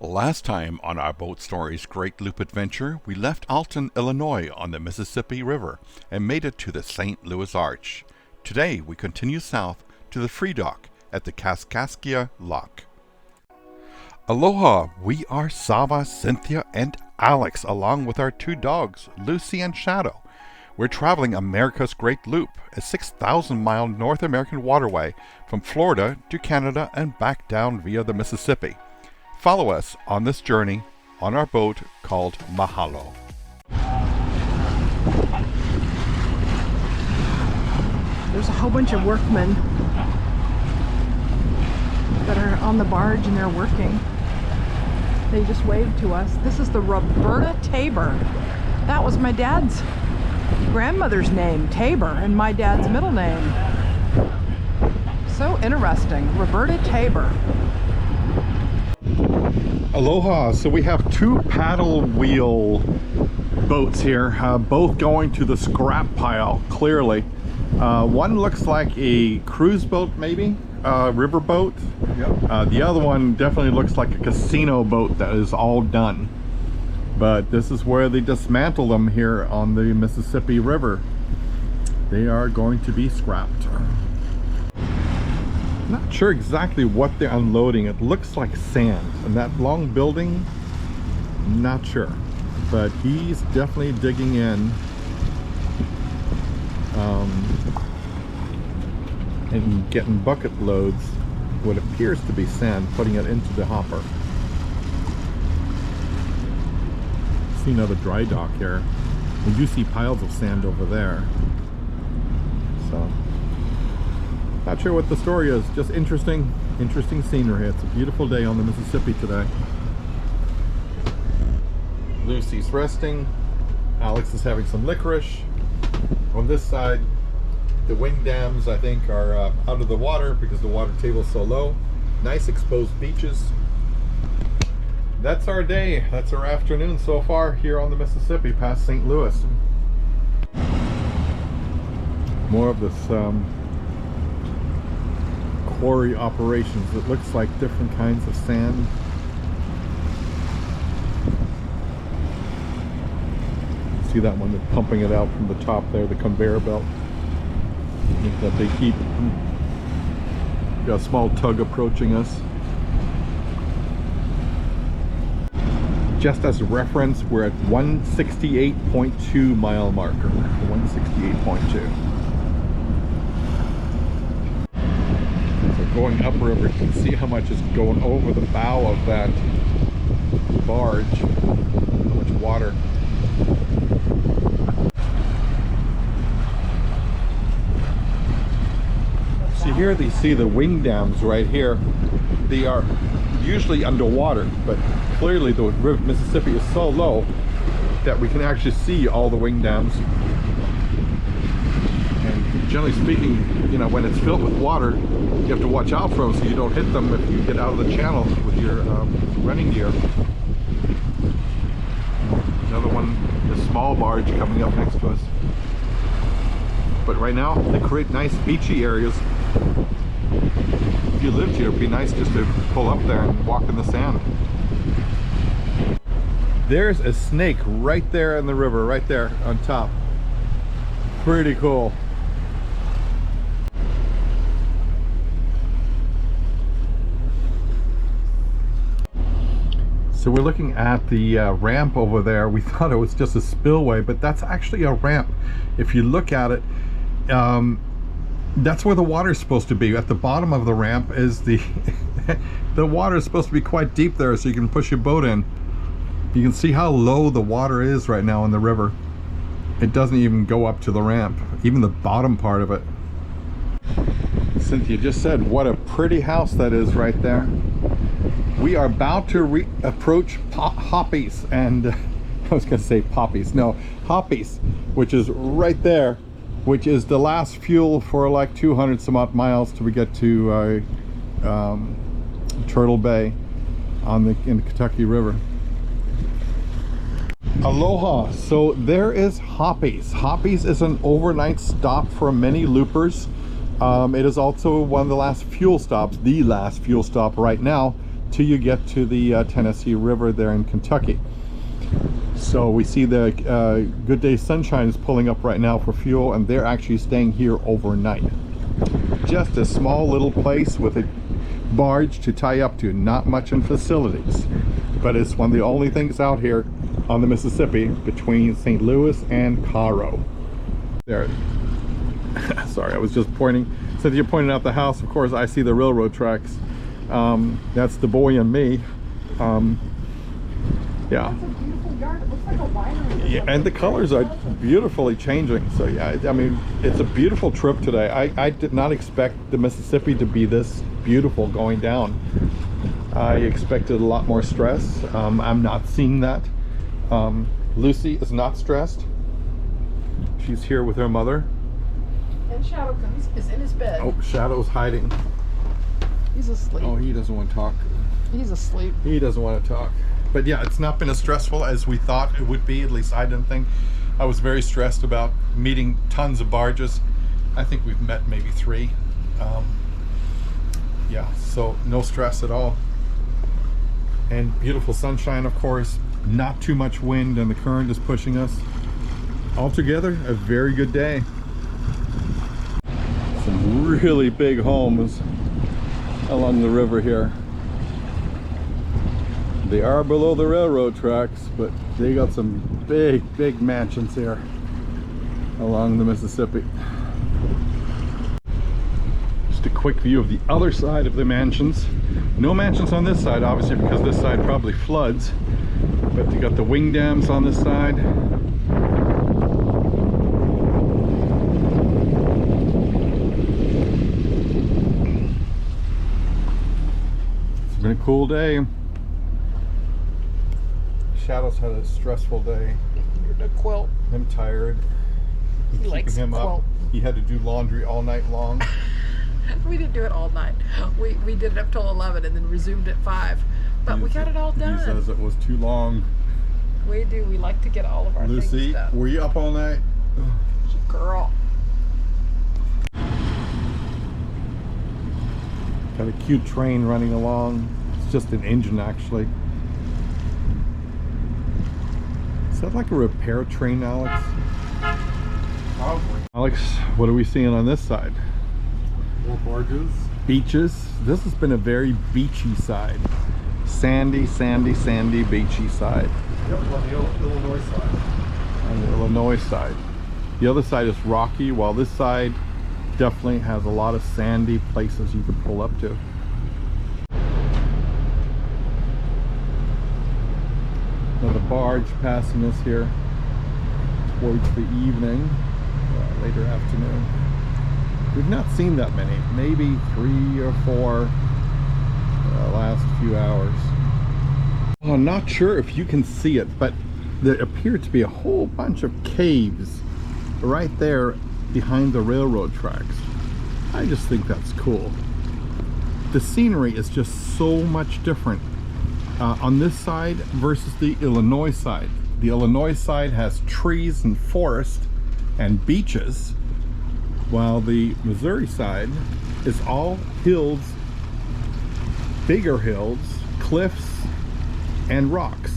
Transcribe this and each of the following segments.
Last time on our Boat Stories Great Loop Adventure, we left Alton, Illinois on the Mississippi River and made it to the St. Louis Arch. Today we continue south to the free dock at the Kaskaskia Lock. Aloha, we are Sava, Cynthia, and Alex, along with our two dogs, Lucy and Shadow. We're traveling America's Great Loop, a 6,000-mile North American waterway from Florida to Canada and back down via the Mississippi. Follow us on this journey on our boat called Mahalo. There's a whole bunch of workmen that are on the barge and they're working. They just waved to us. This is the Roberta Tabor. That was my dad's grandmother's name, Tabor, and my dad's middle name. So interesting, Roberta Tabor. Aloha, so we have two paddle wheel boats here, both going to the scrap pile, clearly. One looks like a cruise boat, maybe, river boat. Yep. The other one definitely looks like a casino boat that is all done. But this is where they dismantle them here on the Mississippi River. They are going to be scrapped. Not sure exactly what they're unloading. It looks like sand, and that long building, not sure, but he's definitely digging in and getting bucket loads what appears to be sand, putting it into the hopper. See another dry dock here. We do see piles of sand over there, so not sure what the story is. Just interesting scenery. It's a beautiful day on the Mississippi today. Lucy's resting. Alex is having some licorice. On this side, the wing dams, I think, are out of the water because the water table is so low. Nice exposed beaches. That's our day. That's our afternoon so far here on the Mississippi past St. Louis. More of this quarry operations. It looks like different kinds of sand. See that one? They're pumping it out from the top there, the conveyor belt that they keep. Got a small tug approaching us. Just as a reference, we're at 168.2 mile marker. 168.2. Going upriver, you can see how much is going over the bow of that barge. How much water. See here, they see the wing dams right here. They are usually underwater, but clearly the Mississippi is so low that we can actually see all the wing dams. And generally speaking, you know, when it's filled with water, you have to watch out for them so you don't hit them if you get out of the channel with your running gear. Another one, a small barge coming up next to us. But right now, they create nice beachy areas. If you lived here, it'd be nice just to pull up there and walk in the sand. There's a snake right there in the river, right there on top. Pretty cool. So we're looking at the ramp over there. We thought it was just a spillway, but that's actually a ramp. If you look at it, that's where the water is supposed to be. At the bottom of the ramp is the the water is supposed to be quite deep there, so you can push your boat in. You can see how low the water is right now in the river. It doesn't even go up to the ramp, even the bottom part of it. Cynthia just said, what a pretty house that is right there. We are about to approach Hoppie's, and I was going to say poppies. No, Hoppie's, which is right there, which is the last fuel for like 200 some odd miles till we get to Turtle Bay in the Kentucky River. Aloha. So there is Hoppie's. Hoppie's is an overnight stop for many loopers. It is also one of the last fuel stops, the last fuel stop right now till you get to the Tennessee River there in Kentucky. So we see the Good Day Sunshine is pulling up right now for fuel, and they're actually staying here overnight. Just a small little place with a barge to tie up to, not much in facilities, but it's one of the only things out here on the Mississippi between St. Louis and Cairo. There. Sorry, I was just pointing. Since you pointed out the house, of course I see the railroad tracks. That's the boy and me. Yeah. It's a beautiful yard. It looks like a winery. Yeah, and the colors are beautifully changing. So yeah, I mean, it's a beautiful trip today. I did not expect the Mississippi to be this beautiful going down. I expected a lot more stress. I'm not seeing that. Lucy is not stressed. She's here with her mother. And Shadow is in his bed. Oh, Shadow's hiding. He's asleep. Oh, he doesn't want to talk. He's asleep. He doesn't want to talk. But yeah, it's not been as stressful as we thought it would be. At least I didn't think. I was very stressed about meeting tons of barges. I think we've met maybe 3. Yeah, so no stress at all. And beautiful sunshine, of course. Not too much wind, and the current is pushing us. Altogether, a very good day. Some really big homes along the river here. They are below the railroad tracks, but they got some big mansions here along the Mississippi. Just a quick view of the other side of the mansions. No mansions on this side, obviously, because this side probably floods. But you got the wing dams on this side. It's been a cool day. Shadow's had a stressful day. The quilt. I'm tired. He likes him quilt. up. He had to do laundry all night long. We didn't do it all night. We did it up till 11 and then resumed at 5. But we got it all done. He says it was too long. We do. We like to get all of our things Lucy, done. were you up all night? Girl. Got a cute train running along. It's just an engine, actually. Is that like a repair train, Alex? Probably. Alex, what are we seeing on this side? More barges. Beaches. This has been a very beachy side. Sandy, beachy side. Yep, on the Illinois side. On the Illinois side. The other side is rocky, while this side definitely has a lot of sandy places you can pull up to. Another barge passing us here towards the evening, later afternoon. We've not seen that many, maybe 3 or 4 last few hours. Well, I'm not sure if you can see it, but there appear to be a whole bunch of caves right there behind the railroad tracks. I just think that's cool. The scenery is just so much different on this side versus the Illinois side. The Illinois side has trees and forest and beaches, while the Missouri side is all hills, bigger hills, cliffs, and rocks.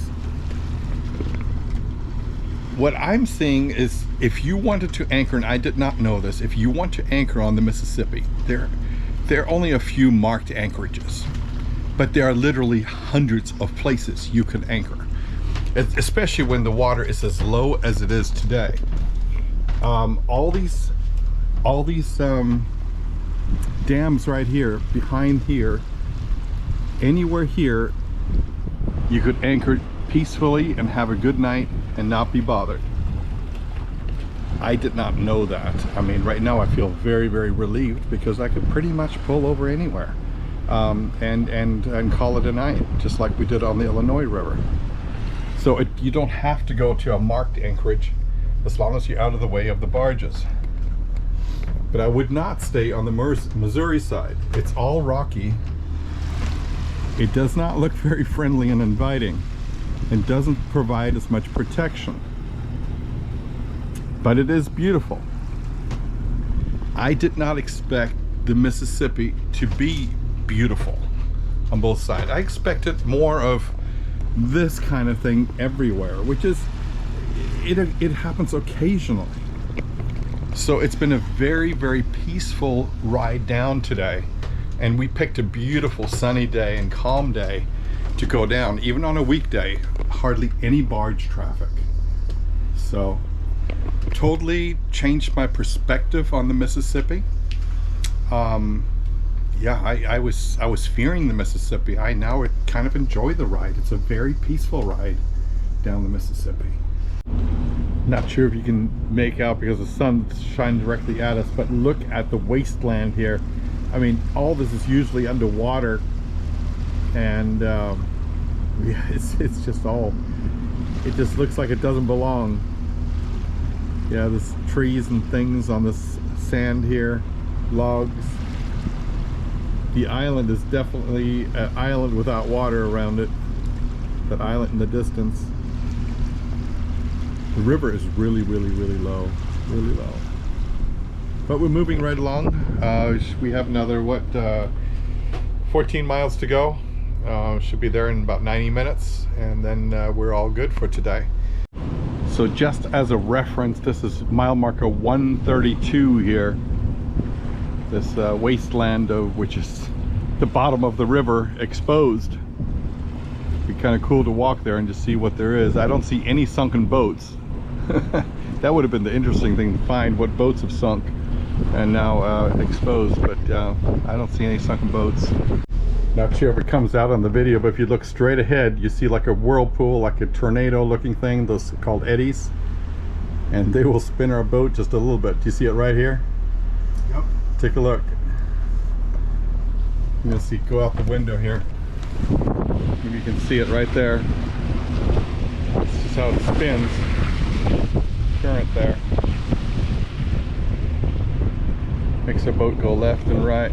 What I'm seeing is, if you wanted to anchor, and I did not know this, if you want to anchor on the Mississippi, there are only a few marked anchorages, but there are literally hundreds of places you can anchor, especially when the water is as low as it is today. All these dams right here, behind here, anywhere here, you could anchor peacefully and have a good night and not be bothered. I did not know that. I mean, right now I feel very, very relieved, because I could pretty much pull over anywhere and call it a night, just like we did on the Illinois River. So you don't have to go to a marked anchorage as long as you're out of the way of the barges. But I would not stay on the Missouri side. It's all rocky. It does not look very friendly and inviting, and doesn't provide as much protection. But it is beautiful. I did not expect the Mississippi to be beautiful. on both sides. I expected more of this kind of thing everywhere, which is, it happens occasionally. So it's been a very, very peaceful ride down today, and we picked a beautiful sunny day and calm day to go down. Even on a weekday, hardly any barge traffic. So totally changed my perspective on the Mississippi. Yeah, I was fearing the Mississippi. I now kind of enjoy the ride. It's a very peaceful ride down the Mississippi. Not sure if you can make out because the sun shines directly at us, but look at the wasteland here. I mean, all this is usually underwater, and yeah, it's just all, it just looks like it doesn't belong. Yeah, there's trees and things on this sand here, logs. The island is definitely an island without water around it. That island in the distance. The river is really, really, really low, really low. But we're moving right along. We have another, what, 14 miles to go. Should be there in about 90 minutes, and then we're all good for today. So just as a reference, this is mile marker 132 here. This wasteland, which is the bottom of the river exposed. It'd be kind of cool to walk there and just see what there is. I don't see any sunken boats. That would have been the interesting thing to find, what boats have sunk and now exposed, but I don't see any sunken boats. Not sure if it comes out on the video, but if you look straight ahead, you see like a whirlpool, like a tornado looking thing, those are called eddies, and they will spin our boat just a little bit. Do you see it right here? Yep. Take a look. You'll see, go out the window here. Maybe you can see it right there. This is how it spins. Current there. Makes the boat go left and right.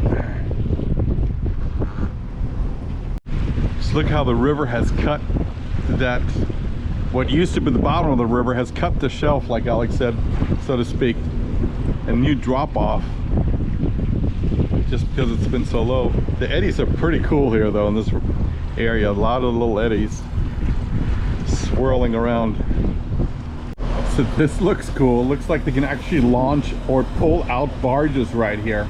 Just look how the river has cut that, what used to be the bottom of the river has cut the shelf, like Alex said, so to speak. A new drop off, just because it's been so low. The eddies are pretty cool here though in this area. A lot of little eddies swirling around. So this looks cool. Looks like they can actually launch or pull out barges right here.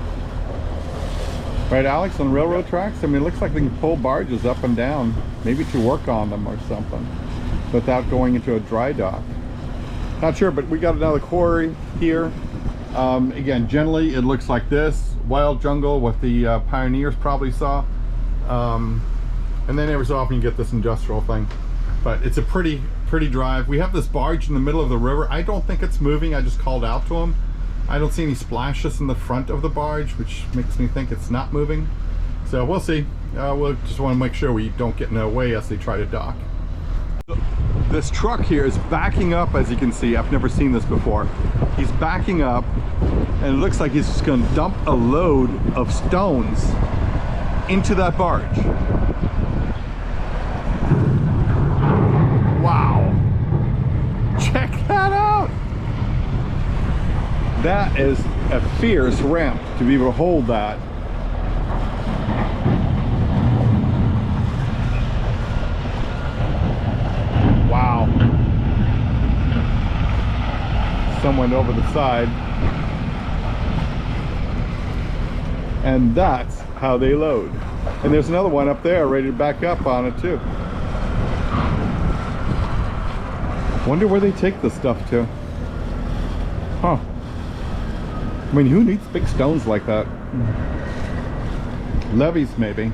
Right, Alex, on railroad tracks? I mean, it looks like they can pull barges up and down, maybe to work on them or something, without going into a dry dock. Not sure, but we got another quarry here. Again, generally it looks like this. Wild jungle, what the pioneers probably saw. And then every so often you get this industrial thing. But it's a pretty drive. We have this barge in the middle of the river. I don't think it's moving. I just called out to him. I don't see any splashes in the front of the barge, which makes me think it's not moving. So we'll see. We'll just want to make sure we don't get in their way as they try to dock. This truck here is backing up, as you can see. I've never seen this before. He's backing up, and it looks like he's just going to dump a load of stones into that barge. Wow. Check that out. That is a fierce ramp to be able to hold that. Wow. Some went over the side. And that's how they load. And there's another one up there ready to back up on it too. Wonder where they take this stuff to. Huh. I mean, who needs big stones like that? Levees, maybe.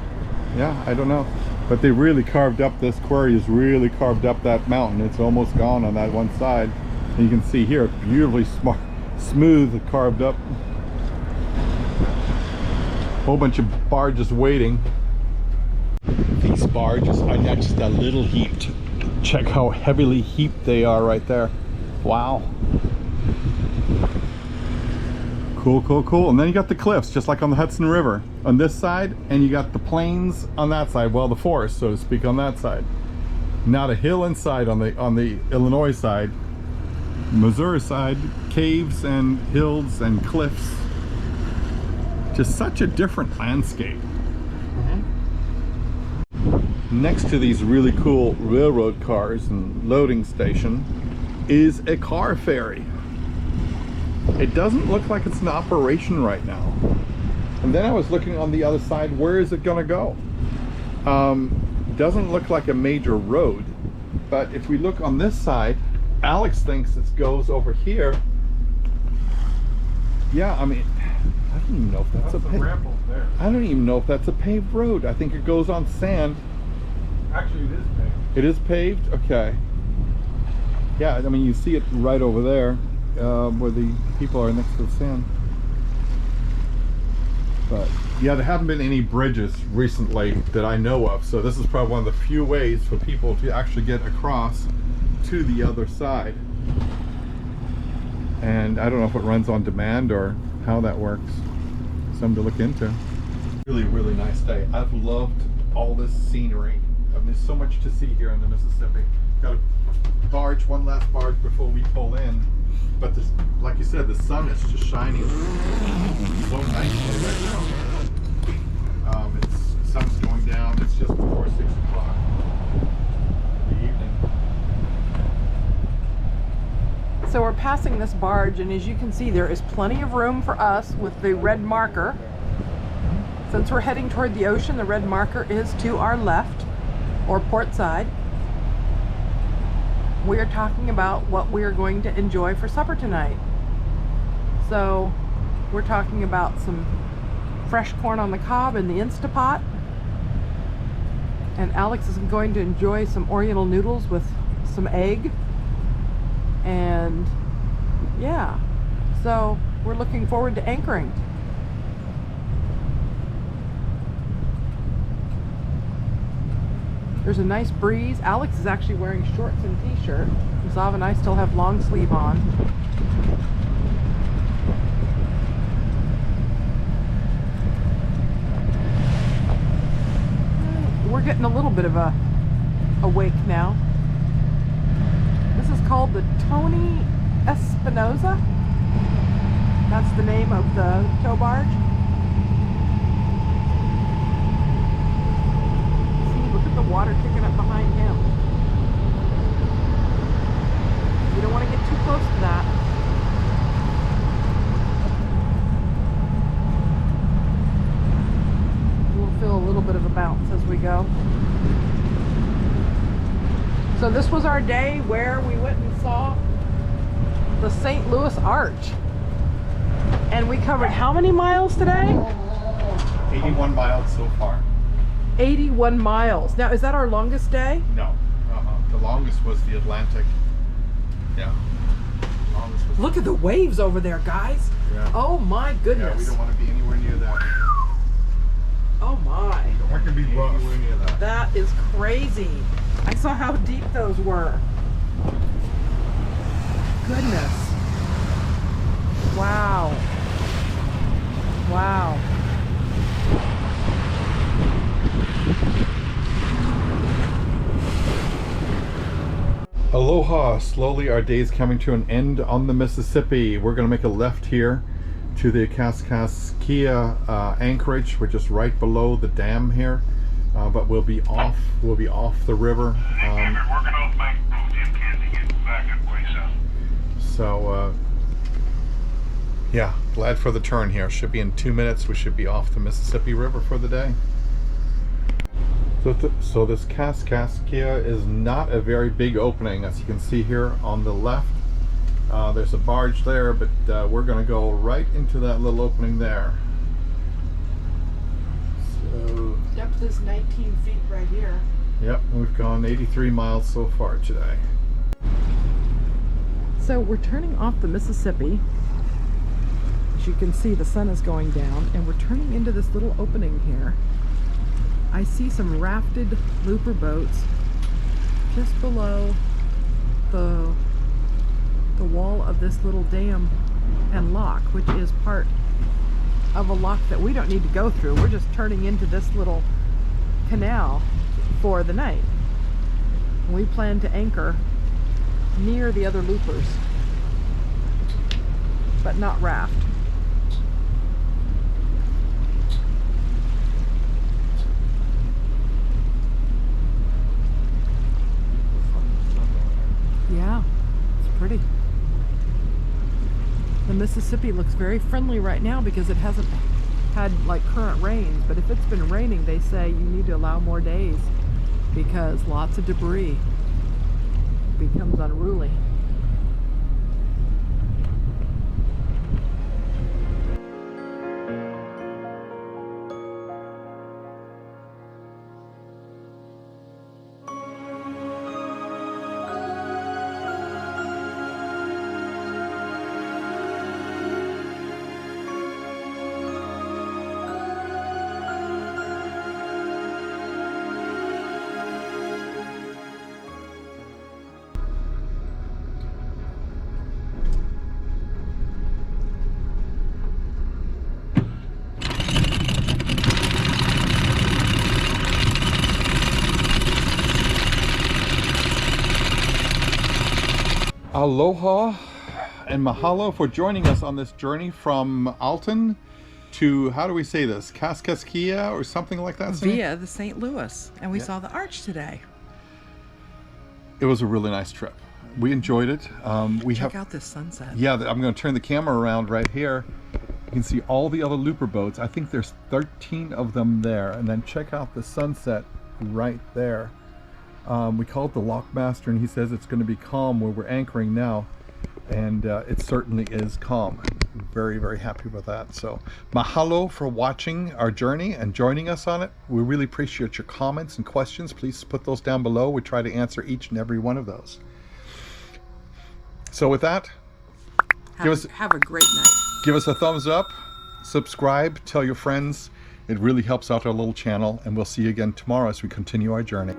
Yeah, I don't know. But they really carved up, this quarry has really carved up that mountain. It's almost gone on that one side. And you can see here, beautifully smooth, carved up. Whole bunch of barges waiting. These barges are not just a little heaped. Check how heavily heaped they are right there. Wow. Cool, cool, cool. And then you got the cliffs, just like on the Hudson River on this side, and you got the plains on that side. Well, the forest, so to speak, on that side. Not a hill inside on the Illinois side. Missouri side, caves and hills and cliffs. Just such a different landscape. next to these really cool railroad cars and loading station is a car ferry. It doesn't look like it's in operation right now. And then I was looking on the other side, where is it gonna go? Doesn't look like a major road, but if we look on this side, Alex thinks it goes over here. Yeah, I mean, I don't even know if that's a ramp over there. I don't even know if that's a paved road. I think it goes on sand. Actually, it is paved. It is paved? Okay. Yeah, I mean, you see it right over there, where the people are next to the sand. But yeah, there haven't been any bridges recently that I know of, so this is probably one of the few ways for people to actually get across to the other side. And I don't know if it runs on demand or how that works. Something to look into. Really nice day. I've loved all this scenery. I mean, there's so much to see here in the Mississippi. Got a barge, one last barge before we pull in. But this, like you said, the sun is just shining so nicely right now. Sun's going down. It's just before 6 o'clock in the evening. So we're passing this barge, and as you can see, there is plenty of room for us with the red marker. Since we're heading toward the ocean, the red marker is to our left, or port side. We are talking about what we are going to enjoy for supper tonight. So we're talking about some fresh corn on the cob in the Instapot, and Alex is going to enjoy some oriental noodles with some egg. And yeah, so we're looking forward to anchoring. There's a nice breeze. Alex is actually wearing shorts and t-shirt. Zav and I still have long sleeve on. We're getting a little bit of a wake now. This is called the Tony Espinosa. That's the name of the tow barge. See, look at the water kicking up behind him. You don't want to get too close to that. We'll feel a little bit of a bounce as we go. So this was our day where we went and saw the St. Louis Arch. And we covered how many miles today? 81 miles so far. 81 miles. Now, is that our longest day? No. The longest was the Atlantic. Yeah. Longest was Look at the waves over there, guys. Yeah. Oh my goodness. Yeah, we don't want to be anywhere near that. Oh my. Don't want to be anywhere near that. That is crazy. I saw how deep those were. Goodness. Wow. Wow. Aloha. Slowly our day's coming to an end on the Mississippi. We're going to make a left here to the Kaskaskia anchorage. We're just right below the dam here. But we'll be off the river. Yeah, glad for the turn here. Should be in 2 minutes. We should be off the Mississippi River for the day. So this Kaskaskia is not a very big opening, as you can see here on the left. There's a barge there, but we're going to go right into that little opening there. So Depth is 19 feet right here. yep, we've gone 83 miles so far today. So we're turning off the Mississippi. As you can see, the sun is going down, and we're turning into this little opening here. I see some rafted looper boats just below the wall of this little dam and lock, which is part of a lock that we don't need to go through. We're just turning into this little canal for the night. We plan to anchor near the other loopers, but not raft. Mississippi looks very friendly right now because it hasn't had like current rains, but if it's been raining, they say you need to allow more days because lots of debris becomes unruly. Aloha and mahalo for joining us on this journey from Alton to, how do we say this, Kaskaskia or something like that? Via the St. Louis, and we saw the arch today. It was a really nice trip. We enjoyed it. Check out this sunset. Yeah, I'm going to turn the camera around right here. You can see all the other looper boats. I think there's 13 of them there. And then check out the sunset right there. We called the Lockmaster and he says it's going to be calm where we're anchoring now, and it certainly is calm. I'm very, very happy with that. So mahalo for watching our journey and joining us on it. We really appreciate your comments and questions. Please put those down below. We try to answer each and every one of those. So with that, have a great night. Give us a thumbs up, subscribe, tell your friends. It really helps out our little channel, and we'll see you again tomorrow as we continue our journey.